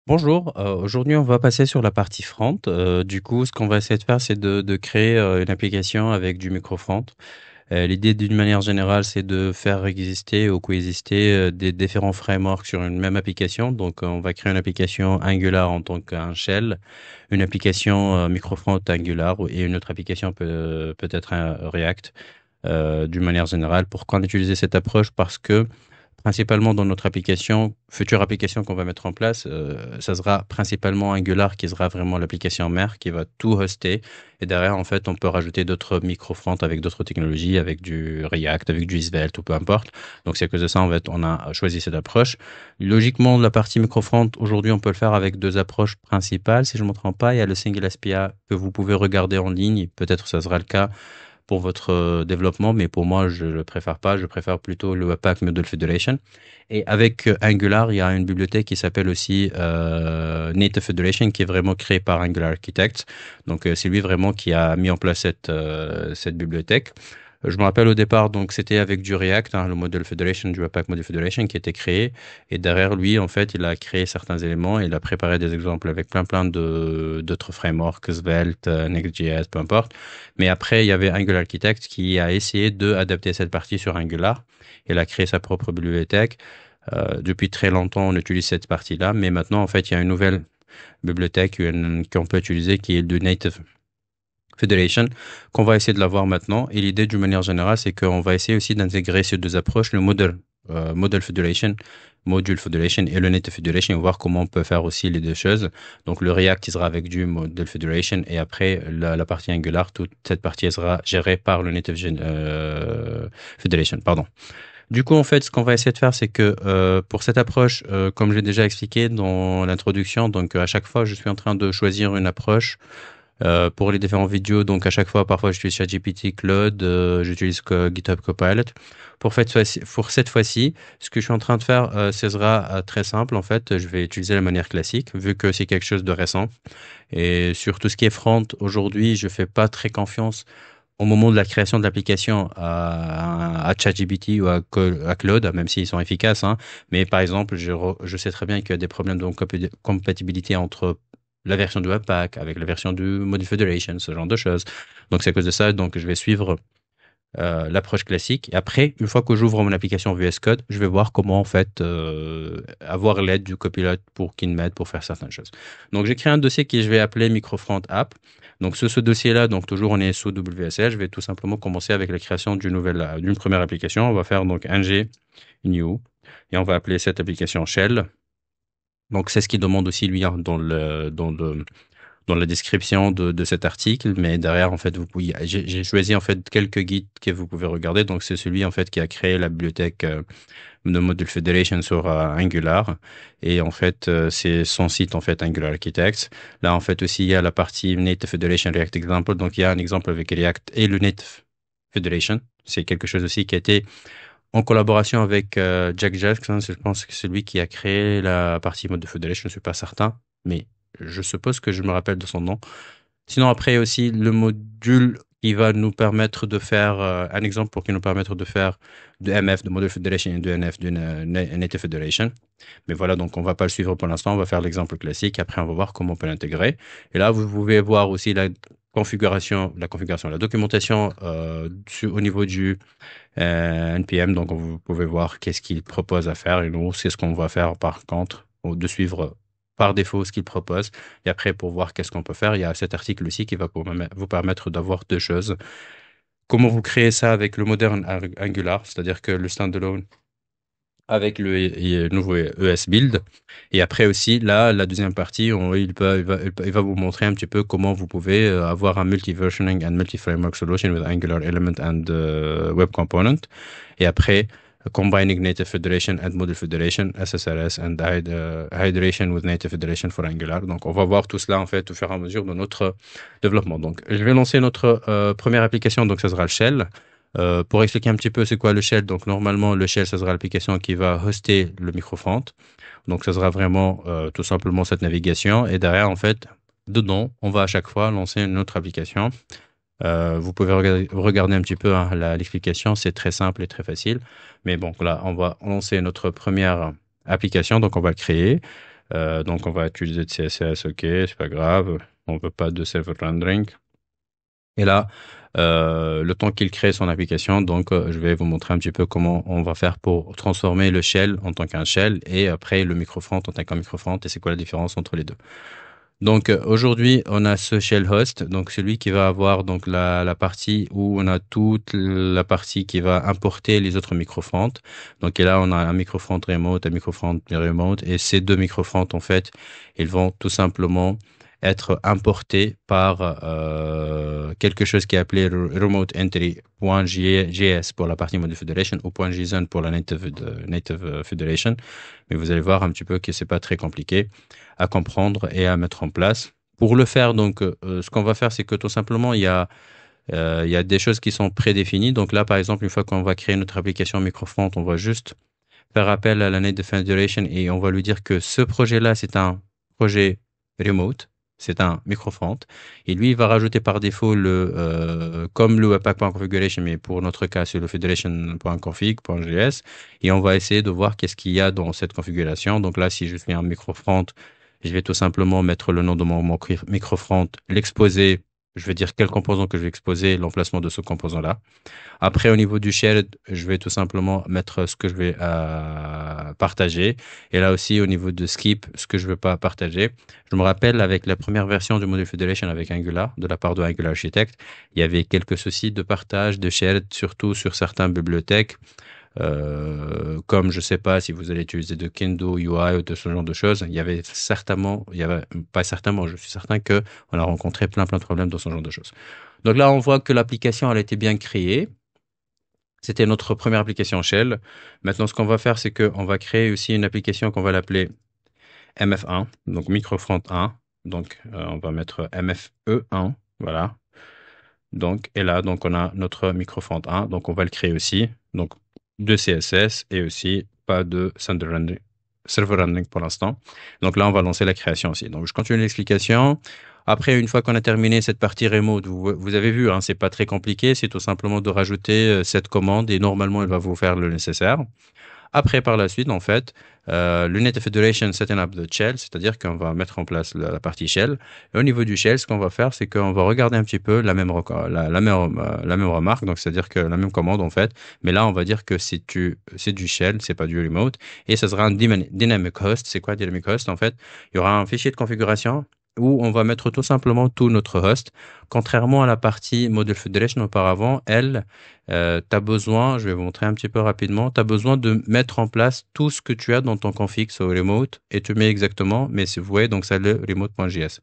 Bonjour, aujourd'hui on va passer sur la partie front. Du coup, ce qu'on va essayer de faire, c'est de créer une application avec du micro-front. L'idée d'une manière générale, c'est de faire exister ou coexister des différents frameworks sur une même application. Donc, on va créer une application Angular en tant qu'un shell, une application micro-front Angular et une autre application peut-être un React d'une manière générale. Pourquoi on utilise cette approche? Parce que principalement dans notre application, future application qu'on va mettre en place, ça sera principalement Angular qui sera vraiment l'application mère qui va tout hoster. Et derrière, en fait, on peut rajouter d'autres micro-fronts avec d'autres technologies, avec du React, avec du Svelte ou peu importe. Donc, c'est à cause de ça, en fait, on a choisi cette approche. Logiquement, la partie micro-front, aujourd'hui, on peut le faire avec deux approches principales. Si je ne me trompe pas, il y a le Single SPA que vous pouvez regarder en ligne. Peut-être ça sera le cas pour votre développement, mais pour moi, je le préfère pas. Je préfère plutôt le Webpack Model Federation. Et avec Angular, il y a une bibliothèque qui s'appelle aussi Native Federation, qui est vraiment créée par Angular Architects. Donc, c'est lui vraiment qui a mis en place cette bibliothèque. Je me rappelle au départ, donc c'était avec du React, hein, le Model Federation, du Webpack Model Federation qui était créé. Et derrière lui, en fait, il a créé certains éléments et il a préparé des exemples avec plein d'autres frameworks, Svelte, Next.js, peu importe. Mais après, il y avait Angular Architect qui a essayé de adapter cette partie sur Angular. Il a créé sa propre bibliothèque. Depuis très longtemps, on utilise cette partie-là, mais maintenant, en fait, il y a une nouvelle bibliothèque qu'on peut utiliser qui est le Native Federation, qu'on va essayer de l'avoir maintenant. Et l'idée, d'une manière générale, c'est qu'on va essayer aussi d'intégrer ces deux approches, le Model Federation, Module Federation et le Native Federation, et voir comment on peut faire aussi les deux choses. Donc, le React, il sera avec du Model Federation, et après, la partie Angular, toute cette partie, elle sera gérée par le Native Federation, pardon. Du coup, en fait, ce qu'on va essayer de faire, c'est que pour cette approche, comme j'ai déjà expliqué dans l'introduction, donc à chaque fois, je suis en train de choisir une approche pour les différentes vidéos. Donc à chaque fois, parfois, j'utilise ChatGPT, Claude, j'utilise GitHub Copilot. Pour cette fois-ci, ce que je suis en train de faire, ce sera très simple. En fait, je vais utiliser la manière classique, vu que c'est quelque chose de récent. Et sur tout ce qui est front, aujourd'hui, je fais pas très confiance au moment de la création de l'application à ChatGPT ou à Claude, même s'ils sont efficaces, hein. Mais par exemple, je sais très bien qu'il y a des problèmes de compatibilité entre la version du Webpack avec la version du Module Federation, ce genre de choses. Donc c'est à cause de ça, donc je vais suivre l'approche classique. Et après, une fois que j'ouvre mon application VS Code, je vais voir comment en fait avoir l'aide du copilote pour qu'il m'aide pour faire certaines choses. Donc j'ai créé un dossier que je vais appeler Microfront App. Donc ce dossier-là, donc toujours on est sous WSL, je vais tout simplement commencer avec la création d'une première application. On va faire donc ng new et on va appeler cette application Shell. Donc c'est ce qui demande aussi lui hein, dans la description de cet article, mais derrière, en fait, j'ai choisi, en fait, quelques guides que vous pouvez regarder. Donc, c'est celui, en fait, qui a créé la bibliothèque de Module Federation sur Angular. Et, en fait, c'est son site, en fait, Angular Architects. Là, en fait, aussi, il y a la partie Native Federation React Example. Donc, il y a un exemple avec React et le Native Federation. C'est quelque chose aussi qui a été en collaboration avec Jack Jackson. Je pense que c'est lui qui a créé la partie Module Federation. Je ne suis pas certain, mais je suppose que je me rappelle de son nom. Sinon, après, aussi le module qui va nous permettre de faire un exemple pour qui nous permettre de faire de MF, de Model Federation et de NF, de Native Federation. Mais voilà, donc on va pas le suivre pour l'instant. On va faire l'exemple classique. Après, on va voir comment on peut l'intégrer. Et là, vous pouvez voir aussi la documentation au niveau du NPM. Donc, vous pouvez voir qu'est-ce qu'il propose à faire et nous, c'est ce qu'on va faire par contre, de suivre par défaut ce qu'il propose. Et après, pour voir qu'est-ce qu'on peut faire, il y a cet article aussi qui va vous permettre d'avoir deux choses. Comment vous créez ça avec le moderne Angular, c'est-à-dire que le standalone avec le nouveau ES Build. Et après aussi, là, la deuxième partie, il va vous montrer un petit peu comment vous pouvez avoir un multi-versioning and multi-framework solution with Angular Element and Web Component. Et après, combining Native Federation and Model Federation, SSRS and hydration with Native Federation for Angular. Donc, on va voir tout cela, en fait, au fur et à mesure de notre développement. Donc, je vais lancer notre première application. Donc, ça sera le Shell. Pour expliquer un petit peu c'est quoi le shell, donc normalement le shell, ça sera l'application qui va hoster le microfront. Donc ça sera vraiment tout simplement cette navigation. Et derrière, en fait, dedans, on va à chaque fois lancer une autre application. Vous pouvez regarder un petit peu hein, l'explication, c'est très simple et très facile. Mais bon, là, on va lancer notre première application, donc on va le créer. Donc, on va utiliser de CSS, ok, c'est pas grave. On veut pas de server rendering. Et là, le temps qu'il crée son application, donc je vais vous montrer un petit peu comment on va faire pour transformer le shell en tant qu'un shell et après le microfront en tant qu'un microfront et c'est quoi la différence entre les deux. Donc aujourd'hui, on a ce shell host, donc celui qui va avoir donc la partie où on a toute la partie qui va importer les autres microfronts. Donc et là, on a un microfront remote, un microfront remote et ces deux microfronts en fait, ils vont tout simplement être importés par quelque chose qui est appelé remote entry.js pour la partie module federation ou .json pour la native federation. Mais vous allez voir un petit peu que c'est pas très compliqué à comprendre et à mettre en place. Pour le faire, donc, ce qu'on va faire, c'est que tout simplement, il y a des choses qui sont prédéfinies. Donc là, par exemple, une fois qu'on va créer notre application microfront, on va juste faire appel à la Native Federation et on va lui dire que ce projet-là, c'est un projet remote. C'est un microfront. Et lui, il va rajouter par défaut comme le webpack.configuration, mais pour notre cas, c'est le federation.config.js. Et on va essayer de voir qu'est-ce qu'il y a dans cette configuration. Donc là, si je suis un microfront, je vais tout simplement mettre le nom de mon microfront, l'exposer. Je vais dire quel composant que je vais exposer, l'emplacement de ce composant-là. Après, au niveau du shared, je vais tout simplement mettre ce que je vais partager. Et là aussi, au niveau de skip, ce que je ne veux pas partager. Je me rappelle, avec la première version du module Federation avec Angular, de la part de Angular Architect, il y avait quelques soucis de partage, de shared, surtout sur certaines bibliothèques. Comme je ne sais pas si vous allez utiliser de Kendo UI ou de ce genre de choses, il y avait pas certainement, je suis certain que on a rencontré plein de problèmes dans ce genre de choses. Donc là, on voit que l'application elle a été bien créée. C'était notre première application Shell. Maintenant, ce qu'on va faire, c'est qu'on va créer aussi une application qu'on va l'appeler MF1, donc Microfront 1. Donc, on va mettre MFE1, voilà. Donc, et là, donc, on a notre Microfront 1. Donc, on va le créer aussi. Donc, de CSS et aussi pas de server rendering pour l'instant. Donc là, on va lancer la création aussi. Donc, je continue l'explication. Après, une fois qu'on a terminé cette partie remote, vous avez vu, hein, c'est pas très compliqué. C'est tout simplement de rajouter cette commande et normalement, elle va vous faire le nécessaire. Après, par la suite, en fait, le Native Federation Setting Up the Shell, c'est-à-dire qu'on va mettre en place la partie Shell. Et au niveau du Shell, ce qu'on va faire, c'est qu'on va regarder un petit peu la même remarque, donc c'est-à-dire que la même commande, en fait. Mais là, on va dire que c'est du Shell, c'est pas du remote. Et ça sera un dynamic host. C'est quoi dynamic host? En fait, il y aura un fichier de configuration où on va mettre tout simplement tout notre host. Contrairement à la partie Model Federation auparavant, elle, tu as besoin, je vais vous montrer un petit peu rapidement, tu as besoin de mettre en place tout ce que tu as dans ton config sur remote et tu mets exactement, mais si vous voyez, donc c'est le remote.js.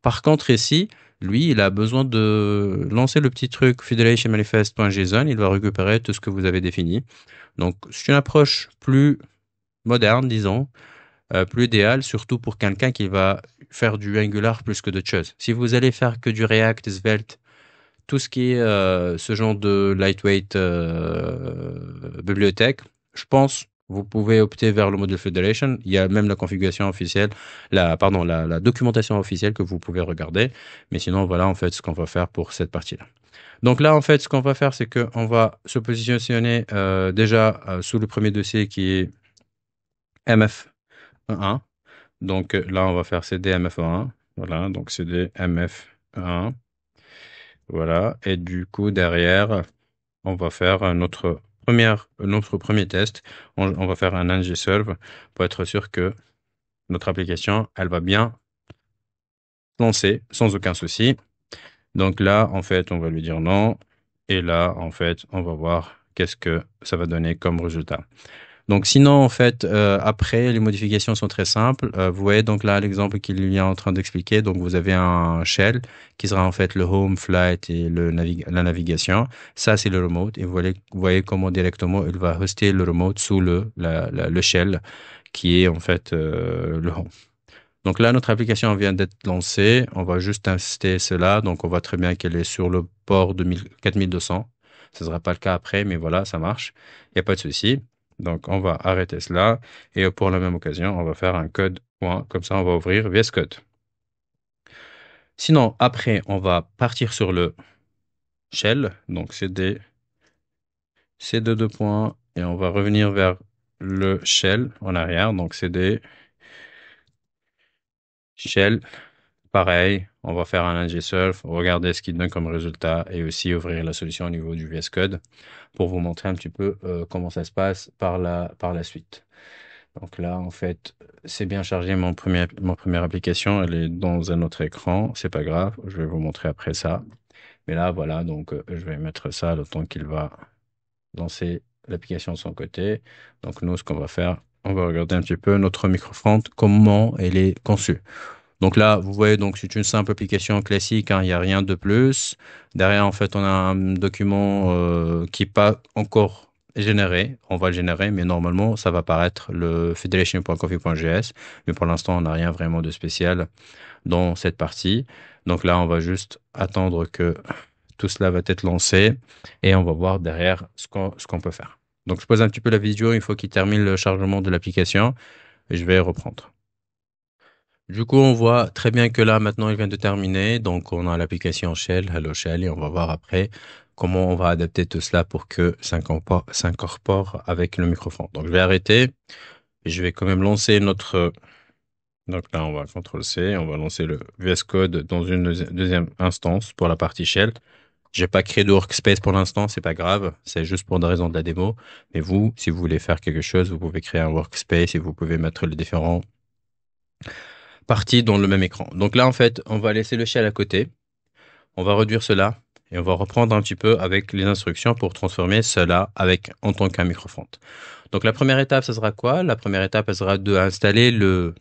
Par contre, ici, lui, il a besoin de lancer le petit truc federation manifest.json, il va récupérer tout ce que vous avez défini. Donc, c'est une approche plus moderne, disons, plus idéale, surtout pour quelqu'un qui va faire du Angular plus que d'autres choses. Si vous allez faire que du React, Svelte, tout ce qui est ce genre de lightweight bibliothèque, je pense vous pouvez opter vers le module Federation. Il y a même la configuration officielle, la documentation officielle que vous pouvez regarder. Mais sinon, voilà en fait ce qu'on va faire pour cette partie-là. Donc là, en fait, ce qu'on va faire, c'est qu'on va se positionner déjà sous le premier dossier qui est MF1. Donc là, on va faire CD MF1. Voilà, donc CD MF1. Voilà, et du coup, derrière, on va faire notre premier test. On va faire un ng-serve pour être sûr que notre application, elle va bien lancer sans aucun souci. Donc là, en fait, on va lui dire non. Et là, en fait, on va voir qu'est-ce que ça va donner comme résultat. Donc sinon, en fait, après, les modifications sont très simples. Vous voyez donc là l'exemple qu'il est en train d'expliquer. Donc vous avez un shell qui sera en fait le home, flight et la navigation. Ça, c'est le remote. Et vous voyez comment directement il va hoster le remote sous le shell qui est en fait le home. Donc là, notre application vient d'être lancée. On va juste tester cela. Donc on voit très bien qu'elle est sur le port 4200. Ce ne sera pas le cas après, mais voilà, ça marche. Il n'y a pas de souci. Donc on va arrêter cela. Et pour la même occasion, on va faire un code point. Comme ça, on va ouvrir VS Code. Sinon, après, on va partir sur le shell. Donc c'est deux points. Et on va revenir vers le shell en arrière. Donc c'est Shell, pareil, on va faire un ng-surf, regarder ce qu'il donne comme résultat et aussi ouvrir la solution au niveau du VS Code pour vous montrer un petit peu comment ça se passe par la suite. Donc là, en fait, c'est bien chargé mon première application, elle est dans un autre écran, c'est pas grave, je vais vous montrer après ça. Mais là, voilà, donc je vais mettre ça le temps qu'il va lancer l'application de son côté. Donc nous, ce qu'on va faire, on va regarder un petit peu notre microfront, comment elle est conçue. Donc là, vous voyez, donc c'est une simple application classique, hein, il n'y a rien de plus. Derrière, en fait, on a un document qui n'est pas encore généré. On va le générer, mais normalement, ça va apparaître le federation.config.js. Mais pour l'instant, on n'a rien vraiment de spécial dans cette partie. Donc là, on va juste attendre que tout cela va être lancé et on va voir derrière ce qu'on peut faire. Donc, je pose un petit peu la vidéo, il faut qu'il termine le chargement de l'application et je vais reprendre. Du coup, on voit très bien que là, maintenant, il vient de terminer. Donc, on a l'application Shell, Hello Shell, et on va voir après comment on va adapter tout cela pour que ça s'incorpore avec le microphone. Donc, je vais arrêter et je vais quand même lancer notre... Donc là, on va CTRL-C, on va lancer le VS Code dans une deuxième instance pour la partie Shell. J'ai pas créé de workspace pour l'instant, c'est pas grave, c'est juste pour des raisons de la démo. Mais vous, si vous voulez faire quelque chose, vous pouvez créer un workspace et vous pouvez mettre les différents parties dans le même écran. Donc là, en fait, on va laisser le shell à côté. On va réduire cela et on va reprendre un petit peu avec les instructions pour transformer cela avec en tant qu'un microfront. Donc la première étape, ce sera quoi? La première étape, elle sera d'installer le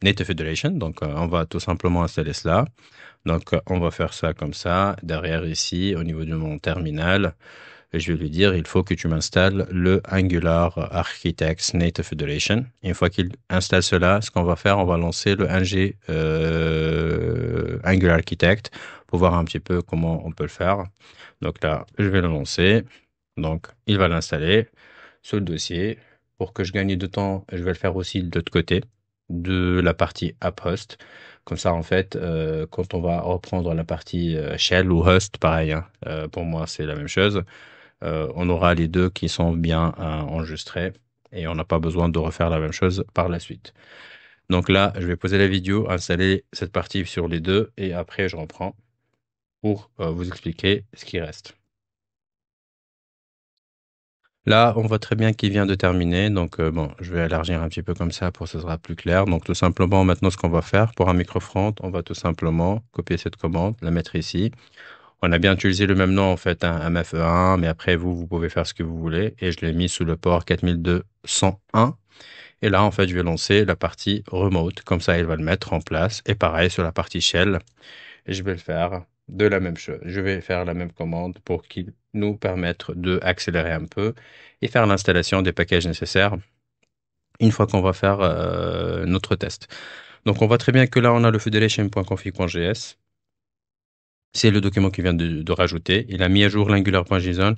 Native Federation. Donc on va tout simplement installer cela. Donc on va faire ça comme ça. Derrière ici, au niveau de mon terminal, je vais lui dire, il faut que tu m'installes le Angular Architects Native Federation. Une fois qu'il installe cela, ce qu'on va faire, on va lancer le ng Angular Architect pour voir un petit peu comment on peut le faire. Donc là, je vais le lancer. Donc, il va l'installer sur le dossier. Pour que je gagne de temps, je vais le faire aussi de l'autre côté de la partie app host. Comme ça, en fait, quand on va reprendre la partie shell ou host, pareil, hein, pour moi, c'est la même chose. On aura les deux qui sont bien enregistrés et on n'a pas besoin de refaire la même chose par la suite. Donc là, je vais poser la vidéo, installer cette partie sur les deux et après, je reprends pour vous expliquer ce qui reste. Là, on voit très bien qu'il vient de terminer. Donc, bon, je vais élargir un petit peu comme ça pour que ce sera plus clair. Donc, tout simplement, maintenant, ce qu'on va faire pour un microfront, on va tout simplement copier cette commande, la mettre ici. On a bien utilisé le même nom, en fait, un MFE1, mais après, vous pouvez faire ce que vous voulez. Et je l'ai mis sous le port 4201. Et là, en fait, je vais lancer la partie remote. Comme ça, il va le mettre en place. Et pareil, sur la partie shell, je vais le faire de la même chose. Je vais faire la même commande pour qu'il nous permette de accélérer un peu et faire l'installation des packages nécessaires une fois qu'on va faire notre test. Donc, on voit très bien que là, on a le federation.config.js. C'est le document qu'il vient de rajouter. Il a mis à jour l'angular.json,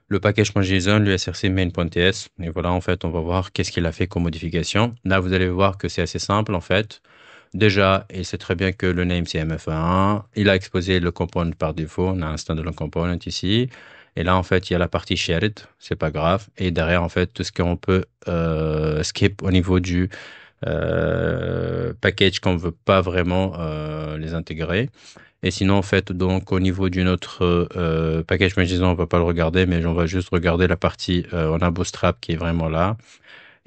le package.json, le src main.ts. Et voilà, en fait, on va voir qu'est-ce qu'il a fait comme modification. Là, vous allez voir que c'est assez simple, en fait. Déjà, il sait très bien que le name c'est MF1. Il a exposé le component par défaut. On a un standalone component ici. Et là, en fait, il y a la partie shared. C'est pas grave. Et derrière, en fait, tout ce qu'on peut skip au niveau du package qu'on veut pas vraiment les intégrer. Et sinon, en fait, donc, au niveau d'une autre package management, on va pas le regarder, mais on va juste regarder la partie, on a Bootstrap qui est vraiment là.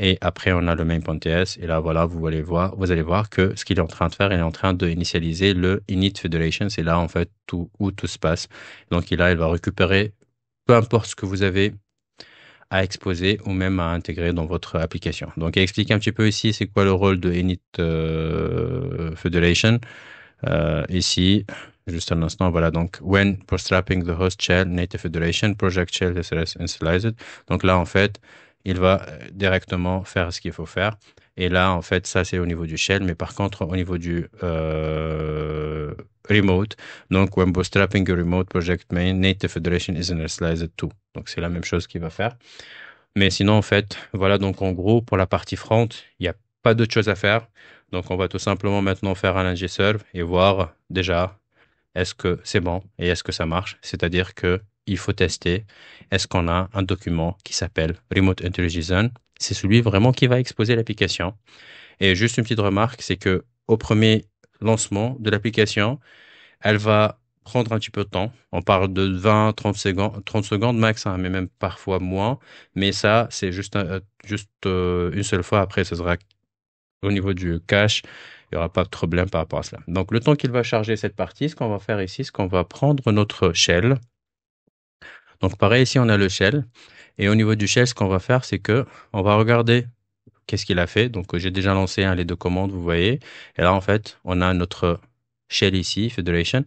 Et après, on a le main.ts. Et là, voilà, vous allez voir que ce qu'il est en train de faire, il est en train de initialiser le init federation. C'est là, en fait, où tout se passe. Donc, là, il va récupérer peu importe ce que vous avez à exposer ou même à intégrer dans votre application. Donc, il explique un petit peu ici, c'est quoi le rôle de init federation. Ici, juste un instant, voilà, donc, when bootstrapping the host shell native federation, project shell SRS initialized. Donc là, en fait, il va directement faire ce qu'il faut faire. Et là, en fait, ça, c'est au niveau du shell, mais par contre, au niveau du remote, donc, when bootstrapping a remote project main, native federation is initialized too. Donc, c'est la même chose qu'il va faire. Mais sinon, en fait, voilà, donc, en gros, pour la partie front, il n'y a pas d'autre chose à faire. Donc, on va tout simplement maintenant faire un ng-serve et voir déjà est-ce que c'est bon et est-ce que ça marche. C'est-à-dire que il faut tester est-ce qu'on a un document qui s'appelle Remote IntelliJSON. C'est celui vraiment qui va exposer l'application. Et juste une petite remarque, c'est que au premier lancement de l'application, elle va prendre un petit peu de temps. On parle de 20, 30 secondes max, hein, mais même parfois moins. Mais ça, c'est juste une seule fois. Après, ce sera au niveau du cache. Il n'y aura pas de problème par rapport à cela. Donc, le temps qu'il va charger cette partie, ce qu'on va faire ici, c'est qu'on va prendre notre shell. Donc, pareil, ici, on a le shell. Et au niveau du shell, ce qu'on va faire, c'est que on va regarder qu'est-ce qu'il a fait. Donc, j'ai déjà lancé les deux commandes, vous voyez. Et là, en fait, on a notre shell ici, Federation.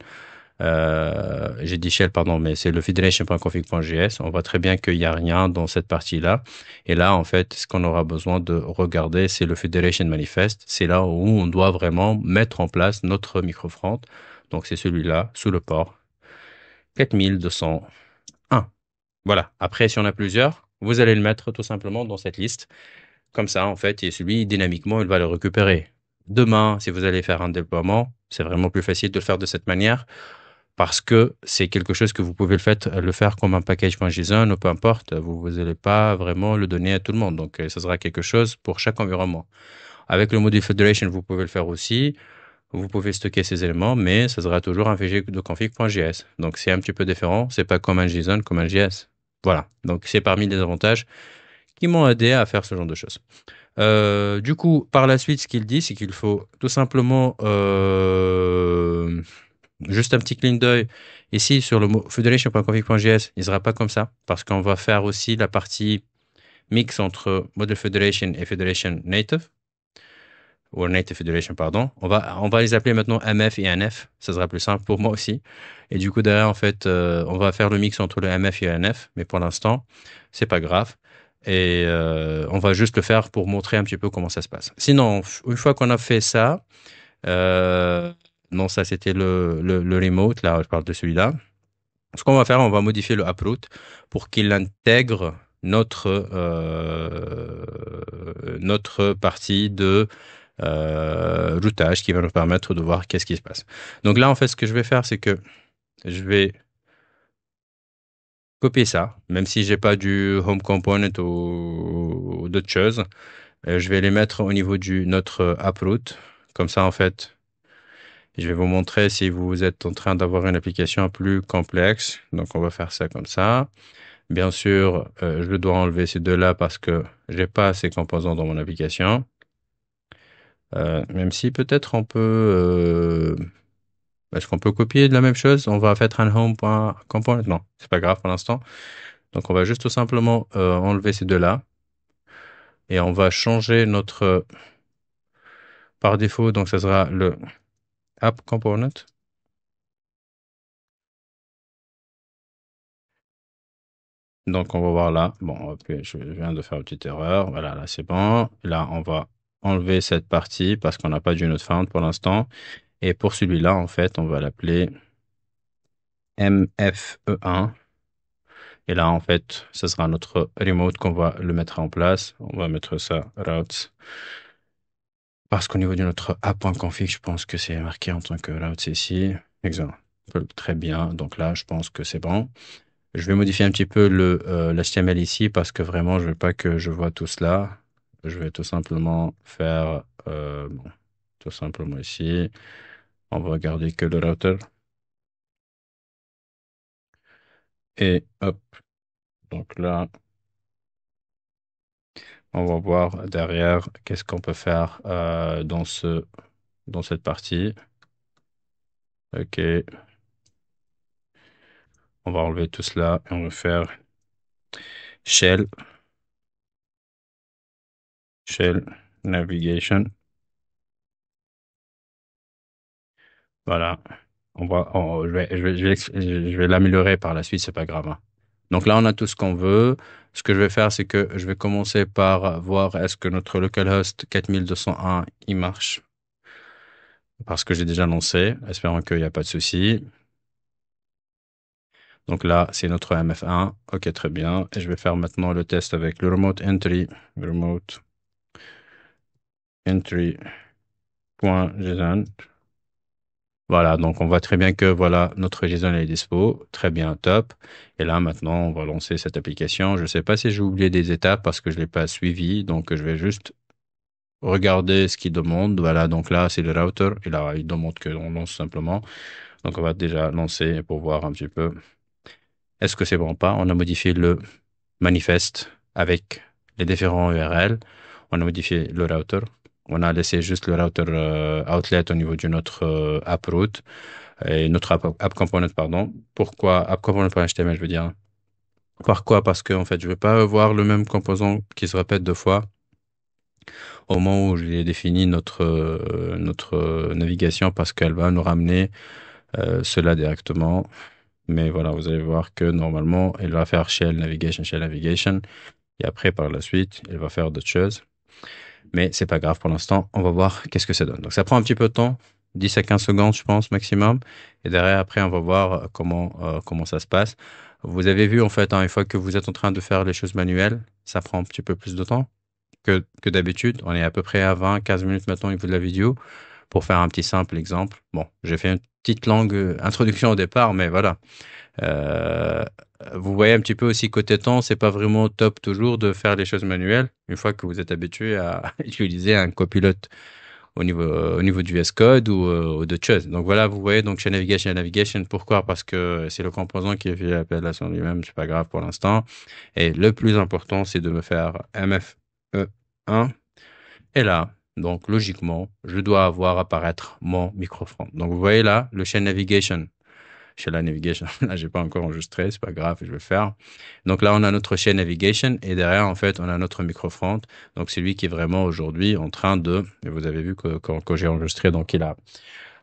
J'ai dit shell, pardon, mais c'est le federation.config.js. On voit très bien qu'il n'y a rien dans cette partie-là. Et là, en fait, ce qu'on aura besoin de regarder, c'est le federation manifest. C'est là où on doit vraiment mettre en place notre microfront. Donc, c'est celui-là, sous le port 4201. Voilà. Après, si on a plusieurs, vous allez le mettre tout simplement dans cette liste. Comme ça, en fait, et celui, dynamiquement, il va le récupérer. Demain, si vous allez faire un déploiement, c'est vraiment plus facile de le faire de cette manière parce que c'est quelque chose que vous pouvez le faire comme un package.json ou peu importe. Vous n'allez pas vraiment le donner à tout le monde. Donc, ça sera quelque chose pour chaque environnement. Avec le module Federation, vous pouvez le faire aussi. Vous pouvez stocker ces éléments, mais ça sera toujours un fichier de config.js. Donc, c'est un petit peu différent. C'est pas comme un JSON, comme un JS. Voilà. Donc, c'est parmi les avantages qui m'ont aidé à faire ce genre de choses. Du coup, par la suite, ce qu'il dit, c'est qu'il faut tout simplement juste un petit clin d'œil. Ici, sur le mot federation.config.js, il ne sera pas comme ça, parce qu'on va faire aussi la partie mix entre Model Federation et Federation Native, ou Native Federation, pardon. On va les appeler maintenant MF et NF. Ça sera plus simple pour moi aussi. Et du coup, derrière, en fait, on va faire le mix entre le MF et le NF, mais pour l'instant, c'est pas grave. Et on va juste le faire pour montrer un petit peu comment ça se passe. Sinon, une fois qu'on a fait ça, euh, non, ça c'était le remote, là, je parle de celui-là. Ce qu'on va faire, on va modifier le uproot pour qu'il intègre notre partie de routage qui va nous permettre de voir qu'est-ce qui se passe. Donc là, en fait, ce que je vais faire, c'est que je vais copier ça, même si j'ai pas du home component ou d'autres choses. Je vais les mettre au niveau du notre uproot. Comme ça, en fait, je vais vous montrer si vous êtes en train d'avoir une application plus complexe. Donc, on va faire ça comme ça. Bien sûr, je dois enlever ces deux-là parce que j'ai pas ces composants dans mon application. Même si peut-être on peut, est-ce qu'on peut copier de la même chose? On va faire un home.component. Non, c'est pas grave pour l'instant. Donc, on va juste tout simplement enlever ces deux-là et on va changer notre par défaut. Donc, ça sera le app component. Donc, on va voir là. Bon, ok, je viens de faire une petite erreur. Voilà, là, c'est bon. Là, on va enlever cette partie parce qu'on n'a pas du not found pour l'instant. Et pour celui-là, en fait, on va l'appeler MFE1. Et là, en fait, ce sera notre remote qu'on va le mettre en place. On va mettre ça routes. Parce qu'au niveau de notre app.config, je pense que c'est marqué en tant que routes ici. Exemple. Très bien. Donc là, je pense que c'est bon. Je vais modifier un petit peu l'HTML ici parce que vraiment, je veux pas que je vois tout cela. Je vais tout simplement faire, bon, tout simplement ici. On va garder que le router. Et hop. Donc là, on va voir derrière qu'est-ce qu'on peut faire dans cette partie. OK. On va enlever tout cela et on va faire shell, shell navigation. Voilà. Je vais l'améliorer par la suite, c'est pas grave, hein. Donc là, on a tout ce qu'on veut. Ce que je vais faire, c'est que je vais commencer par voir est-ce que notre localhost 4201, il marche. Parce que j'ai déjà lancé. Espérons qu'il n'y a pas de souci. Donc là, c'est notre MF1. OK, très bien. Et je vais faire maintenant le test avec le remote entry. Remote entry.json. Voilà, donc on voit très bien que voilà, notre JSON est dispo. Très bien, top. Et là, maintenant, on va lancer cette application. Je ne sais pas si j'ai oublié des étapes parce que je ne l'ai pas suivi. Donc, je vais juste regarder ce qu'il demande. Voilà, donc là, c'est le router. Et là, il demande qu'on lance simplement. Donc, on va déjà lancer pour voir un petit peu est-ce que c'est bon ou pas. On a modifié le manifeste avec les différents URL. On a modifié le router. On a laissé juste le router outlet au niveau de notre app root et notre app component, pardon. Pourquoi app component.html, je veux dire. Pourquoi? Parce que en fait, je vais pas avoir le même composant qui se répète deux fois au moment où j'ai défini notre navigation parce qu'elle va nous ramener cela directement. Mais voilà, vous allez voir que normalement, elle va faire shell navigation, et après, par la suite, elle va faire d'autres choses. Mais c'est pas grave pour l'instant. On va voir qu'est-ce que ça donne. Donc, ça prend un petit peu de temps, 10 à 15 secondes, je pense, maximum. Et derrière, après, on va voir comment ça se passe. Vous avez vu, en fait, hein, une fois que vous êtes en train de faire les choses manuelles, ça prend un petit peu plus de temps que d'habitude. On est à peu près à 20, 15 minutes maintenant au niveau de la vidéo. Pour faire un petit simple exemple. Bon, j'ai fait une petite longue introduction au départ, mais voilà. Euh, Vous voyez un petit peu aussi côté temps, c'est pas vraiment top toujours de faire les choses manuelles une fois que vous êtes habitué à utiliser un copilote au niveau du VS Code ou d'autres choses. Donc voilà, vous voyez donc chez Navigation. Pourquoi? Parce que c'est le composant qui fait l'appellation lui-même, c'est pas grave pour l'instant. Et le plus important, c'est de me faire MFE1. Et là, donc logiquement, je dois avoir apparaître mon microfront. Donc vous voyez là, le chain Navigation chez la navigation. Là, j'ai pas encore enregistré, c'est pas grave, je vais le faire. Donc là, on a notre chaîne navigation et derrière, en fait, on a notre microfront. Donc c'est lui qui est vraiment aujourd'hui en train de, et vous avez vu que quand j'ai enregistré, donc il a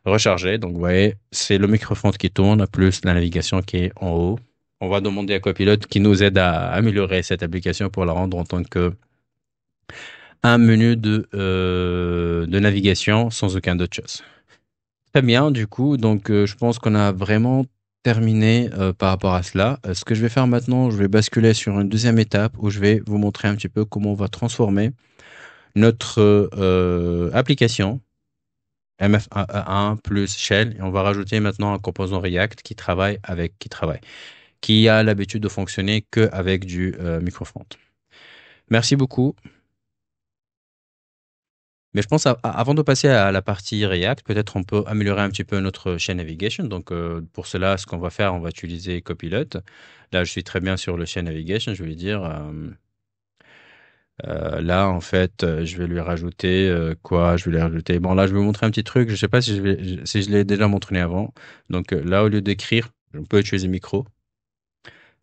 rechargé. Donc vous voyez, c'est le microfront qui tourne plus la navigation qui est en haut. On va demander à Copilot qui nous aide à améliorer cette application pour la rendre en tant que un menu de navigation sans aucun d'autre chose. Très bien, du coup, donc je pense qu'on a vraiment terminé par rapport à cela. Ce que je vais faire maintenant, je vais basculer sur une deuxième étape où je vais vous montrer un petit peu comment on va transformer notre application MF1 plus Shell et on va rajouter maintenant un composant React qui a l'habitude de fonctionner que avec du microfront. Merci beaucoup. Mais je pense avant de passer à la partie React, peut-être on peut améliorer un petit peu notre chain navigation. Donc pour cela, ce qu'on va faire, on va utiliser Copilot. Là, je suis très bien sur le chain navigation, je vais dire. Là, en fait, je vais lui rajouter quoi? Je vais lui rajouter. Bon, là, je vais vous montrer un petit truc. Je sais pas si je l'ai déjà montré avant. Donc là, au lieu d'écrire, on peut utiliser micro.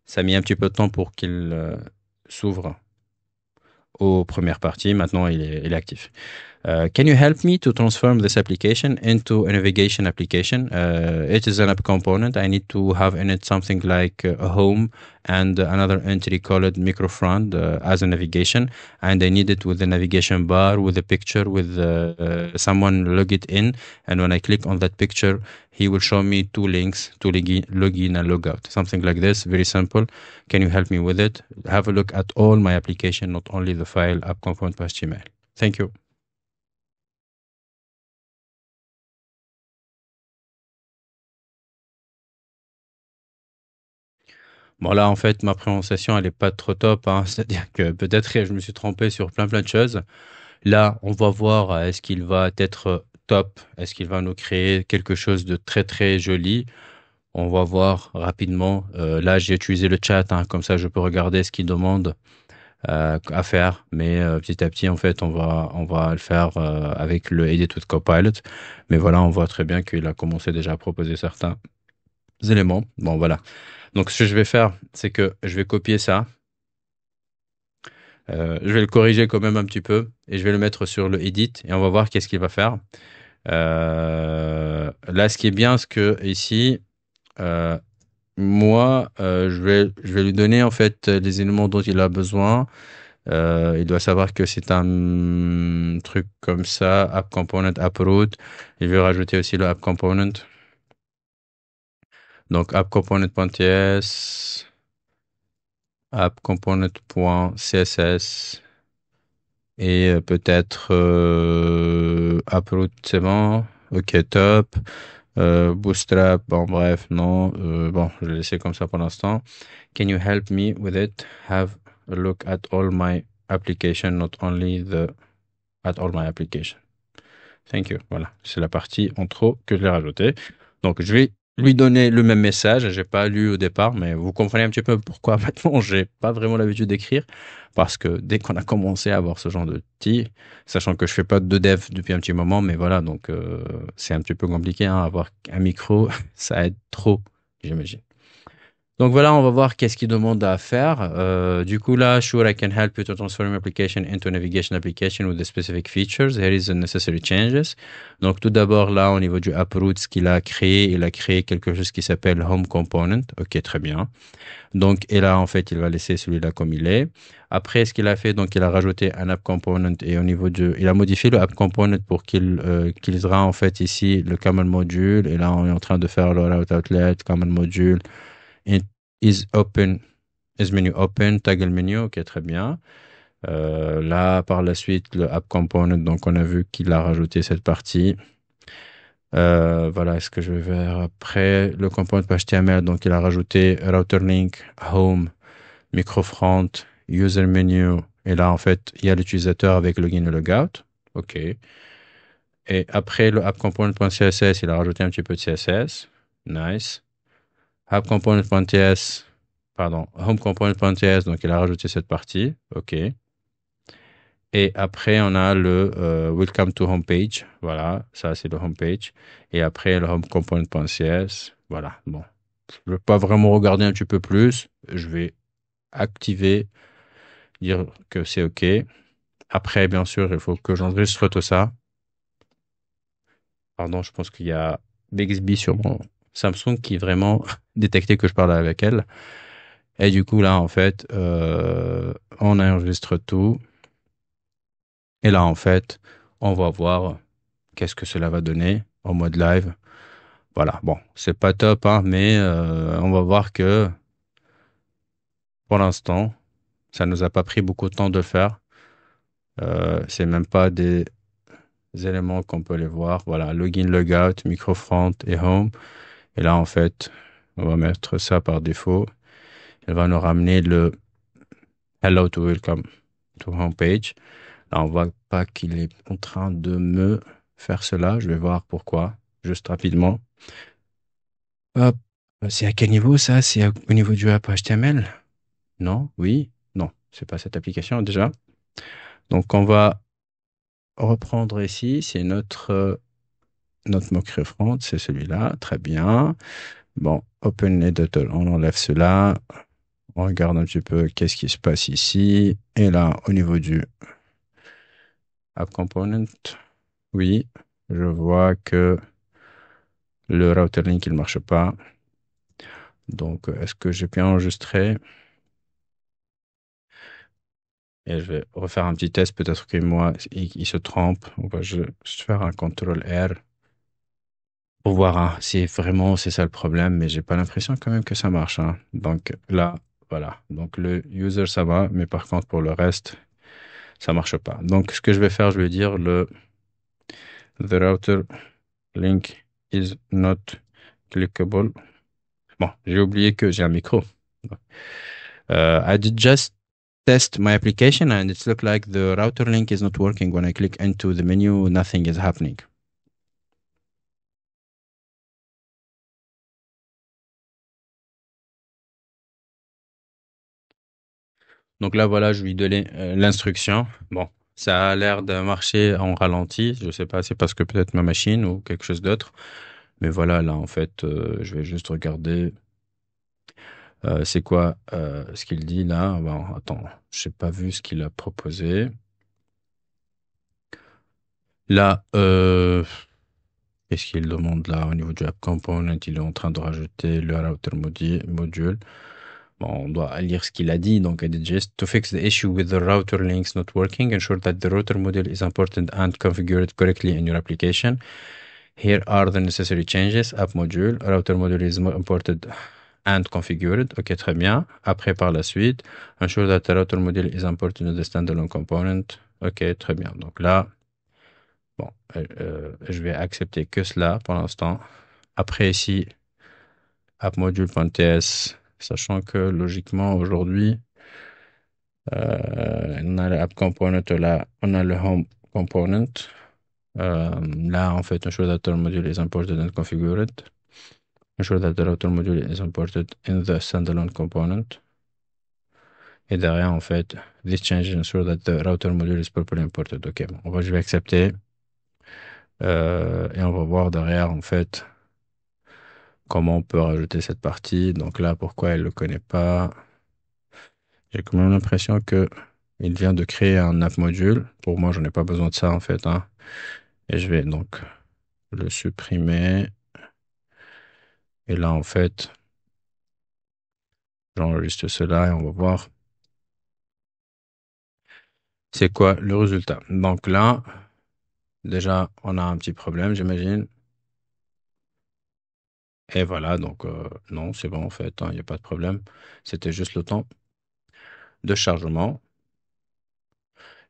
Ça a mis un petit peu de temps pour qu'il s'ouvre aux premières parties. Maintenant, il est actif. Can you help me to transform this application into a navigation application? It is an app component. I need to have in it something like a home and another entity called microfront as a navigation. And I need it with the navigation bar, with a picture, with someone log it in. And when I click on that picture, he will show me two links to login and log out. Something like this, very simple. Can you help me with it? Have a look at all my application, not only the file app component.html. Thank you. Bon là en fait ma prononciation elle est pas trop top hein. C'est-à-dire que peut-être que je me suis trompé sur plein de choses. Là on va voir est-ce qu'il va être top, est-ce qu'il va nous créer quelque chose de très très joli. On va voir rapidement. Là j'ai utilisé le chat hein, comme ça je peux regarder ce qu'il demande à faire. Mais petit à petit en fait on va le faire avec le Edit with Copilot. Mais voilà on voit très bien qu'il a commencé déjà à proposer certains éléments. Bon voilà. Donc, ce que je vais faire, c'est que je vais copier ça. Je vais le corriger quand même un petit peu et je vais le mettre sur le edit et on va voir qu'est-ce qu'il va faire. Là, ce qui est bien, c'est que ici, euh, moi, je vais lui donner en fait les éléments dont il a besoin. Il doit savoir que c'est un truc comme ça, app component, app root. Je vais rajouter aussi le app component. Donc, app component.ts, app component.css. Et peut-être Upload, c'est bon. Ok, top. Bootstrap, bon, bref, non. Bon, je vais laisser comme ça pour l'instant. Can you help me with it? Have a look at all my application, not only the add all my application. Thank you. Voilà, c'est la partie en trop que je l'ai rajoutée. Donc, je vais lui donner le même message. J'ai pas lu au départ, mais vous comprenez un petit peu pourquoi maintenant j'ai pas vraiment l'habitude d'écrire. Parce que dès qu'on a commencé à avoir ce genre de petit, sachant que je fais pas de dev depuis un petit moment, mais voilà, donc c'est un petit peu compliqué, hein, avoir un micro, ça aide trop, j'imagine. Donc voilà, on va voir qu'est-ce qu'il demande à faire. Du coup là, sure, I can help you to transform application into a navigation application with the specific features. Here is the necessary changes. Donc tout d'abord là, au niveau du AppRoot, ce qu'il a créé, il a créé quelque chose qui s'appelle Home Component. Ok, très bien. Donc et là, en fait, il va laisser celui-là comme il est. Après, ce qu'il a fait, donc il a rajouté un App Component et au niveau il a modifié le App Component pour qu'il sera en fait ici le Common Module. Et là, on est en train de faire le Route Outlet, Common Module. It is open, is menu open, toggle menu, ok, très bien. Là, par la suite, le app component, donc on a vu qu'il a rajouté cette partie. Voilà ce que je vais faire après. Le component HTML, donc il a rajouté router link, home, microfront, user menu. Et là, en fait, il y a l'utilisateur avec login et logout. Ok. Et après, le app component.css, il a rajouté un petit peu de CSS. Nice. App component.ts, pardon, home component.ts, donc il a rajouté cette partie. OK. Et après, on a le welcome to homepage. Voilà, ça c'est le homepage. Et après, le home component.cs. Voilà, bon. Je ne vais pas vraiment regarder un petit peu plus. Je vais activer, dire que c'est OK. Après, bien sûr, il faut que j'enregistre tout ça. Pardon, je pense qu'il y a Bixby sur mon Samsung qui vraiment détecté que je parlais avec elle. Et du coup, là, en fait, on enregistre tout. Et là, en fait, on va voir qu'est-ce que cela va donner en mode live. Voilà, bon, c'est pas top, hein, mais on va voir que pour l'instant, ça nous a pas pris beaucoup de temps de le faire. C'est même pas des éléments qu'on peut les voir. Voilà, login, logout, microfront et home. Et là, en fait, on va mettre ça par défaut. Elle va nous ramener le hello to welcome to homepage. Là, on voit pas qu'il est en train de me faire cela. Je vais voir pourquoi, juste rapidement. Hop. C'est à quel niveau ça? C'est au niveau du app HTML? Non? Oui? Non, c'est pas cette application déjà. Donc, on va reprendre ici. C'est notre mock front, c'est celui-là. Très bien. Bon, Open Editor, on enlève cela. On regarde un petit peu qu'est-ce qui se passe ici. Et là, au niveau du app component, oui, je vois que le router link, il marche pas. Donc, est-ce que j'ai bien enregistré? Et je vais refaire un petit test. Peut-être que moi, il se trompe. On va juste faire un contrôle R pour voir hein, si vraiment c'est ça le problème. Mais j'ai pas l'impression quand même que ça marche. Hein. Donc là, voilà. Donc le user, ça va. Mais par contre, pour le reste, ça marche pas. Donc, ce que je vais faire, je vais dire the router link is not clickable. Bon, j'ai oublié que j'ai un micro. I did just test my application and it looked like the router link is not working. When I click into the menu, nothing is happening. Donc là, voilà, je lui donnais l'instruction. Bon, ça a l'air de marcher en ralenti. Je sais pas, c'est parce que peut-être ma machine ou quelque chose d'autre. Mais voilà, là, en fait, je vais juste regarder c'est quoi ce qu'il dit là. Bon, attends, j'ai pas vu ce qu'il a proposé. Là, qu'est-ce qu'il demande là au niveau du app component? Il est en train de rajouter le router module. Bon, on doit lire ce qu'il a dit. Donc, it is just to fix the issue with the router links not working, ensure that the router module is imported and configured correctly in your application. Here are the necessary changes. App module, router module is imported and configured. OK, très bien. Après, par la suite, ensure that the router module is imported in the standalone component. OK, très bien. Donc là, bon, je vais accepter que cela pour l'instant. Après, ici, appmodule.ts, sachant que logiquement, aujourd'hui, on a le app component là, on a le home component. Là, en fait, ensure that the module is imported and configured. Ensure that the router module is imported in the standalone component. Et derrière, en fait, this change ensure that the router module is properly imported. Ok, bon, je vais accepter. Et on va voir derrière, en fait, comment on peut rajouter cette partie. Donc là, pourquoi elle ne le connaît pas? J'ai quand même l'impression que il vient de créer un app module. Pour moi, j'en ai pas besoin de ça, en fait, hein. Et je vais donc le supprimer. Et là, en fait, j'enregistre cela et on va voir c'est quoi le résultat. Donc là, déjà, on a un petit problème, j'imagine. Et voilà, donc non, c'est bon en fait, hein, il n'y a pas de problème. C'était juste le temps de chargement.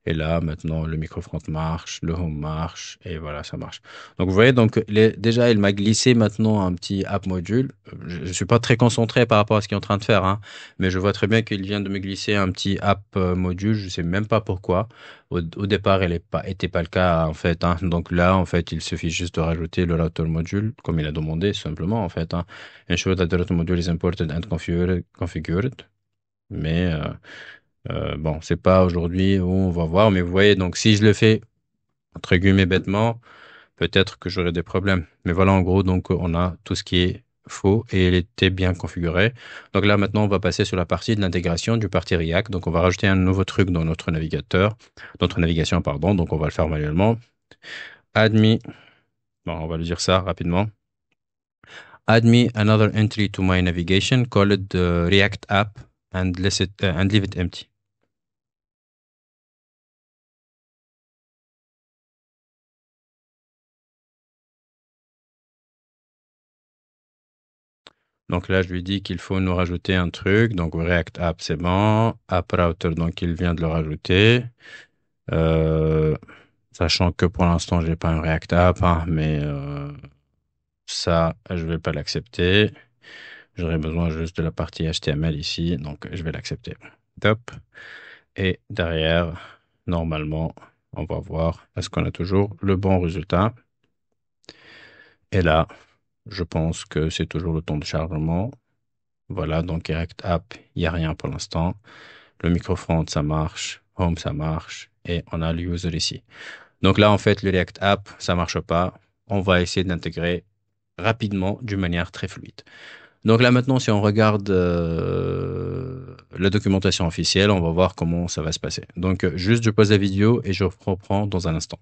Et là, maintenant, le microfront marche, le home marche, et voilà, ça marche. Donc, vous voyez, donc, déjà, il m'a glissé maintenant un petit app module. Je suis pas très concentré par rapport à ce qu'il est en train de faire, hein, mais je vois très bien qu'il vient de me glisser un petit app module. Je sais même pas pourquoi. Au départ, était pas le cas, en fait, hein. Donc là, en fait, il suffit juste de rajouter le router module, comme il a demandé, simplement, en fait, hein. Ensure that the router module is imported and configured. Mais, bon, c'est pas aujourd'hui où on va voir, mais vous voyez, donc si je le fais entre guillemets bêtement, peut-être que j'aurai des problèmes. Mais voilà, en gros, donc on a tout ce qui est faux et il était bien configuré. Donc là, maintenant, on va passer sur la partie de l'intégration du parti React. Donc on va rajouter un nouveau truc dans notre navigateur, notre navigation, pardon. Donc on va le faire manuellement. Add me, bon, on va le dire ça rapidement. Add me another entry to my navigation, call it the React app and leave it empty. Donc là, je lui dis qu'il faut nous rajouter un truc. Donc React App, c'est bon. App Router, donc il vient de le rajouter. Euh, Sachant que pour l'instant, j'ai pas un React App, hein, mais ça, je vais pas l'accepter. J'aurais besoin juste de la partie HTML ici, donc je vais l'accepter. Top. Et derrière, normalement, on va voir est-ce qu'on a toujours le bon résultat. Et là, je pense que c'est toujours le temps de chargement. Voilà, donc React App, il n'y a rien pour l'instant. Le microfront, ça marche. Home, ça marche. Et on a le user ici. Donc là, en fait, le React App, ça marche pas. On va essayer d'intégrer rapidement d'une manière très fluide. Donc là, maintenant, si on regarde la documentation officielle, on va voir comment ça va se passer. Donc, juste, je pose la vidéo et je reprends dans un instant.